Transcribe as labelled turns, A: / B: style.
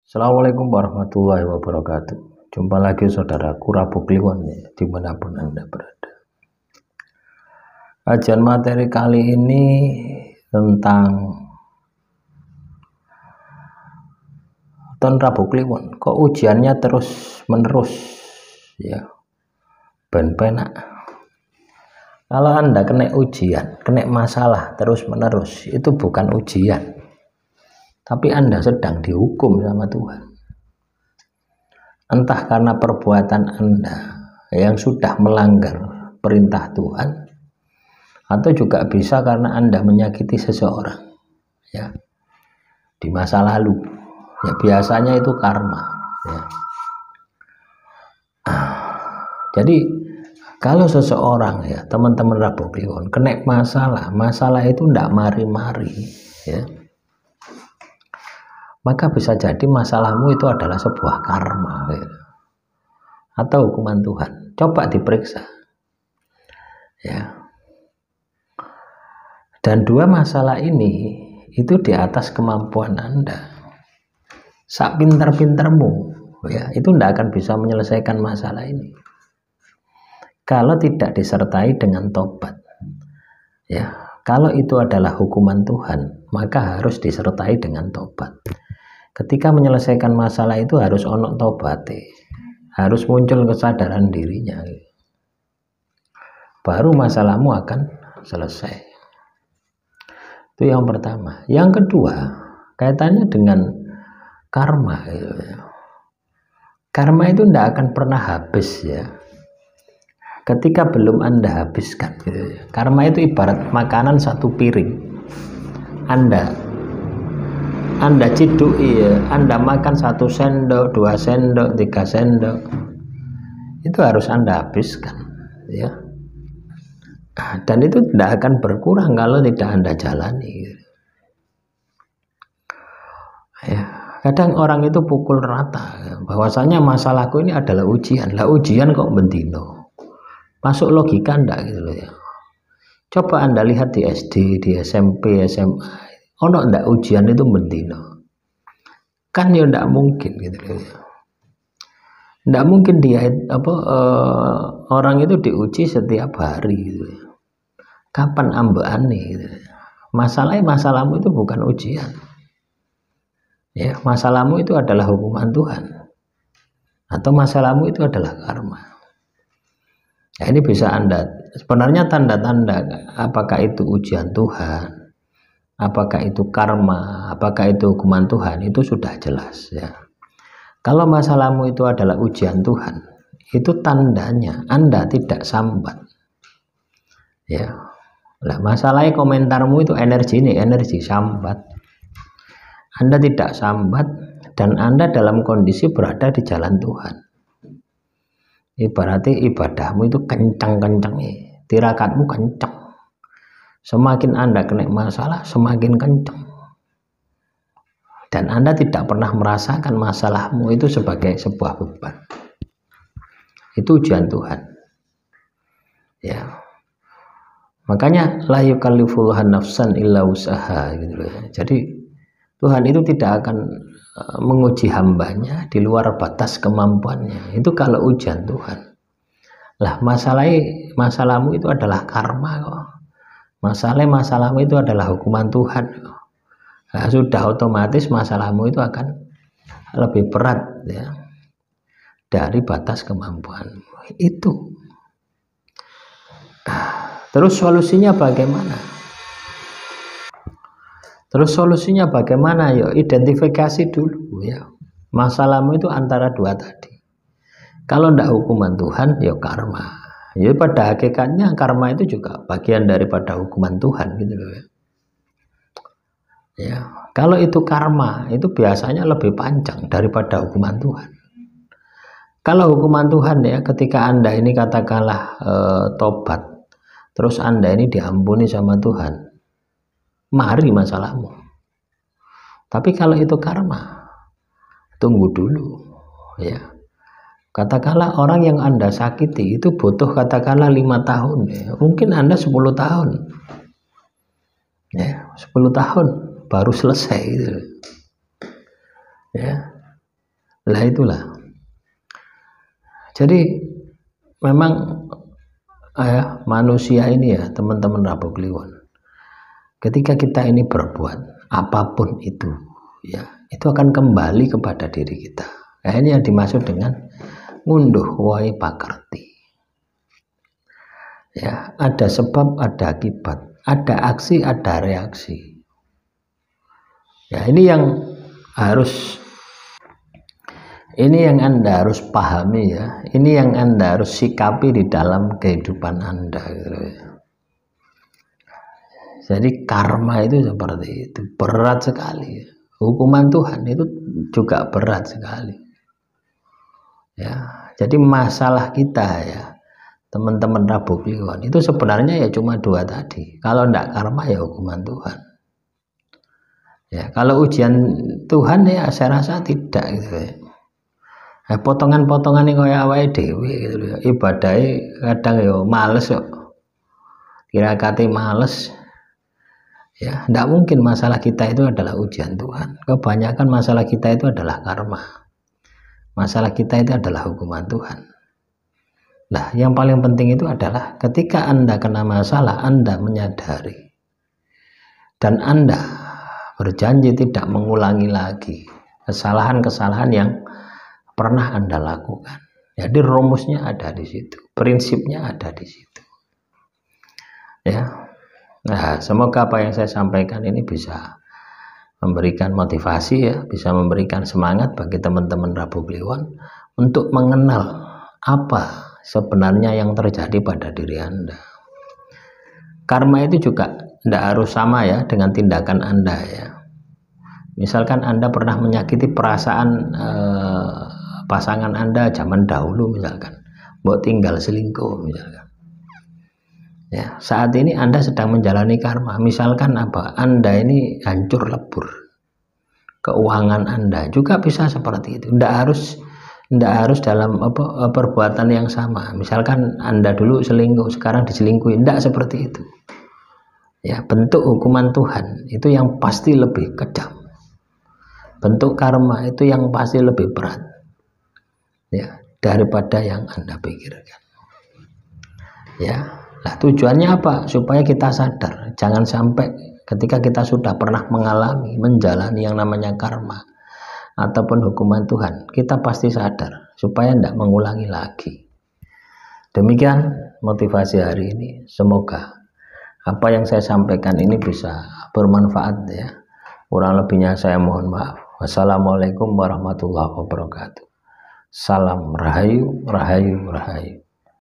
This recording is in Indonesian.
A: Assalamualaikum warahmatullahi wabarakatuh. Jumpa lagi saudaraku Rabu Kliwon dimanapun Anda berada. Kajian materi kali ini tentang Ton Rabu Kliwon. Kok ujiannya terus menerus ya? Ben penak. Kalau Anda kena ujian, kena masalah terus menerus, itu bukan ujian, tapi Anda sedang dihukum sama Tuhan. Entah karena perbuatan Anda yang sudah melanggar perintah Tuhan, atau juga bisa karena Anda menyakiti seseorang ya di masa lalu. Ya biasanya itu karma ya. Jadi kalau seseorang ya teman-teman Rabu Kliwon kena masalah itu tidak mari-mari ya, maka bisa jadi masalahmu itu adalah sebuah karma ya, atau hukuman Tuhan. Coba diperiksa ya. Dan dua masalah ini itu di atas kemampuan Anda. Sak pinter-pintermu ya, itu tidak akan bisa menyelesaikan masalah ini kalau tidak disertai dengan tobat ya. Kalau itu adalah hukuman Tuhan, maka harus disertai dengan tobat. Ketika menyelesaikan masalah itu harus onok tobate, harus muncul kesadaran dirinya, baru masalahmu akan selesai. Itu yang pertama. Yang kedua, kaitannya dengan karma. Karma itu tidak akan pernah habis ya, ketika belum Anda habiskan gitu. Karma itu ibarat makanan satu piring. Anda ciduk ya, Anda makan 1 sendok, 2 sendok, 3 sendok, itu harus Anda habiskan ya. Dan itu tidak akan berkurang kalau tidak Anda jalani gitu. Ya, kadang orang itu pukul rata ya, bahwasanya masalahku ini adalah ujian. Lah ujian kok bendino? Masuk logika enggak gitu loh ya. Coba Anda lihat di SD, di SMP, SMA, ono enggak ujian itu bendino? Kan ya enggak mungkin gitu loh ya. Enggak mungkin dia orang itu diuji setiap hari gitu ya. Kapan ambeane gitu ya. Masalahmu itu bukan ujian. Ya, masalahmu itu adalah hukuman Tuhan. Atau masalahmu itu adalah karma. Ya, ini bisa Anda, sebenarnya tanda-tanda apakah itu ujian Tuhan, apakah itu karma, apakah itu hukuman Tuhan, itu sudah jelas ya. Kalau masalahmu itu adalah ujian Tuhan, itu tandanya Anda tidak sambat ya. Lah masalahnya komentarmu itu energi sambat. Anda tidak sambat dan Anda dalam kondisi berada di jalan Tuhan. Ibaratnya ibadahmu itu kencang-kencang, tirakatmu kencang. Semakin Anda kena masalah, semakin kencang. Dan Anda tidak pernah merasakan masalahmu itu sebagai sebuah beban. Itu ujian Tuhan. Ya. Makanya la yukallifullahu nafsan illa usaha gitu ya. Jadi Tuhan itu tidak akan menguji hambanya di luar batas kemampuannya. Itu kalau ujian Tuhan. Lah masalahmu itu adalah karma kok. Masalahmu itu adalah hukuman Tuhan kok. Nah, sudah otomatis masalahmu itu akan lebih berat ya dari batas kemampuan itu. Terus solusinya bagaimana? Yuk identifikasi dulu ya. Masalahmu itu antara dua tadi. Kalau tidak hukuman Tuhan, ya karma. Ya pada hakikatnya karma itu juga bagian daripada hukuman Tuhan gitu loh ya. Ya, kalau itu karma itu biasanya lebih panjang daripada hukuman Tuhan. Kalau hukuman Tuhan ya, ketika Anda ini katakanlah tobat, terus Anda ini diampuni sama Tuhan, mari masalahmu. Tapi kalau itu karma, tunggu dulu ya. Katakanlah orang yang Anda sakiti itu butuh katakanlah 5 tahun ya. Mungkin Anda 10 tahun ya, 10 tahun baru selesai gitu ya. Lah itulah. Jadi memang manusia ini ya teman-teman Rabu Kliwon, ketika kita ini berbuat apapun itu ya, itu akan kembali kepada diri kita. Nah, ini yang dimaksud dengan ngunduh wae pakerti. Ya, ada sebab, ada akibat, ada aksi, ada reaksi. Ya, ini yang Anda harus pahami ya. Ini yang Anda harus sikapi di dalam kehidupan Anda gitu ya. Jadi karma itu seperti itu, berat sekali. Hukuman Tuhan itu juga berat sekali. Ya, jadi masalah kita ya, teman-teman Rabu Kliwon, itu sebenarnya ya cuma dua tadi. Kalau enggak karma ya hukuman Tuhan. Ya, kalau ujian Tuhan ya saya rasa tidak gitu ya. Potongan-potongan ini kayak awake dhewe gitu ya. Ibadahnya kadang ya males kok. Kira-kira males. Ya, tidak mungkin masalah kita itu adalah ujian Tuhan. Kebanyakan masalah kita itu adalah karma. Masalah kita itu adalah hukuman Tuhan. Nah, yang paling penting itu adalah ketika Anda kena masalah, Anda menyadari. Dan Anda berjanji tidak mengulangi lagi kesalahan-kesalahan yang pernah Anda lakukan. Jadi rumusnya ada di situ, prinsipnya ada di situ. Ya. Nah, semoga apa yang saya sampaikan ini bisa memberikan motivasi ya, bisa memberikan semangat bagi teman-teman Rabu Kliwon untuk mengenal apa sebenarnya yang terjadi pada diri Anda. Karma itu juga tidak harus sama ya dengan tindakan Anda ya. Misalkan Anda pernah menyakiti perasaan pasangan Anda zaman dahulu misalkan, mau tinggal selingkuh misalkan. Ya, saat ini Anda sedang menjalani karma. Misalkan apa? Anda ini hancur lebur. Keuangan Anda juga bisa seperti itu. Tidak harus dalam perbuatan yang sama. Misalkan Anda dulu selingkuh, sekarang diselingkuhi. Tidak seperti itu. Ya, bentuk hukuman Tuhan itu yang pasti lebih kejam. Bentuk karma itu yang pasti lebih berat. Ya, daripada yang Anda pikirkan. Ya. Nah, tujuannya apa? Supaya kita sadar, jangan sampai ketika kita sudah pernah menjalani yang namanya karma ataupun hukuman Tuhan, kita pasti sadar supaya tidak mengulangi lagi. Demikian motivasi hari ini. Semoga apa yang saya sampaikan ini bisa bermanfaat ya. Kurang lebihnya saya mohon maaf. Wassalamualaikum warahmatullahi wabarakatuh. Salam rahayu, rahayu, rahayu.